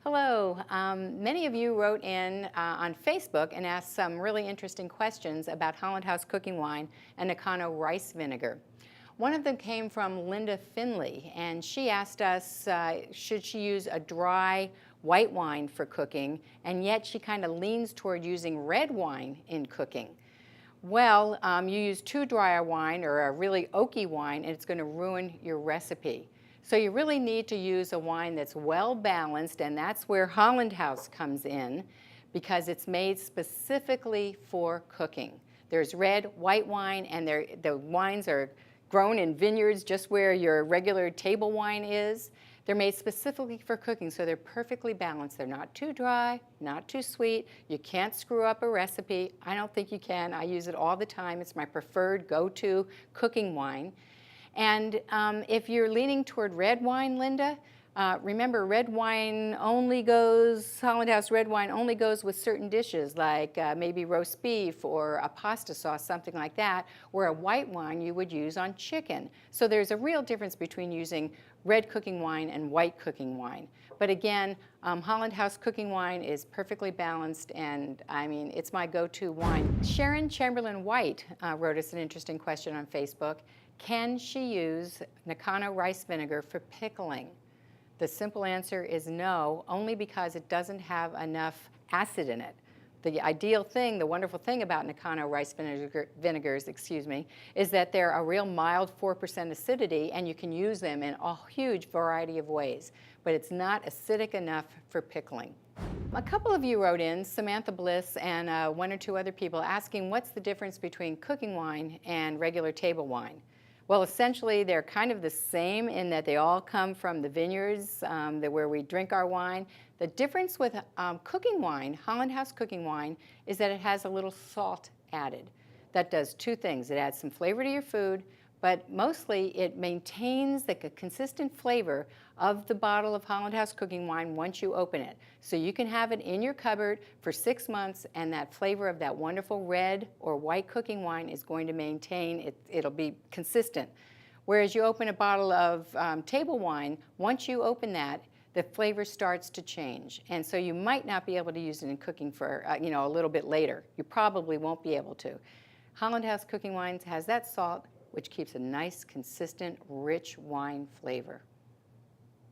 Hello. Many of you wrote in on Facebook and asked some really interesting questions about Holland House cooking wine and Nakano rice vinegar. One of them came from Linda Finley, and she asked us should she use a dry white wine for cooking, and yet she kind of leans toward using red wine in cooking. Well, you use too dry a wine or a really oaky wine, and it's going to ruin your recipe. So you really need to use a wine that's well balanced, and that's where Holland House comes in, because it's made specifically for cooking. There's red, white wine, and the wines are grown in vineyards just where your regular table wine is. They're made specifically for cooking, so they're perfectly balanced. They're not too dry, not too sweet. You can't screw up a recipe. I don't think you can. I use it all the time. It's my preferred go-to cooking wine. And if you're leaning toward red wine, Linda, remember red wine only goes, Holland House red wine only goes with certain dishes like maybe roast beef or a pasta sauce, something like that, where a white wine you would use on chicken. So there's a real difference between using red cooking wine and white cooking wine. But again, Holland House cooking wine is perfectly balanced, and I mean, it's my go-to wine. Sharon Chamberlain White wrote us an interesting question on Facebook. Can she use Nakano rice vinegar for pickling? The simple answer is no, only because it doesn't have enough acid in it. The ideal thing, the wonderful thing about Nakano rice vinegars, is that they're a real mild 4% acidity, and you can use them in a huge variety of ways. But it's not acidic enough for pickling. A couple of you wrote in, Samantha Bliss and one or two other people, asking what's the difference between cooking wine and regular table wine. Well, essentially, they're kind of the same in that they all come from the vineyards where we drink our wine. The difference with cooking wine, Holland House cooking wine, is that it has a little salt added. That does two things. It adds some flavor to your food, but mostly it maintains the consistent flavor of the bottle of Holland House cooking wine once you open it. So you can have it in your cupboard for 6 months, and that flavor of that wonderful red or white cooking wine is going to maintain, it'll be consistent. Whereas you open a bottle of table wine, once you open that, the flavor starts to change. And so you might not be able to use it in cooking for a little bit later. You probably won't be able to. Holland House cooking wines has that salt, which keeps a nice, consistent, rich wine flavor.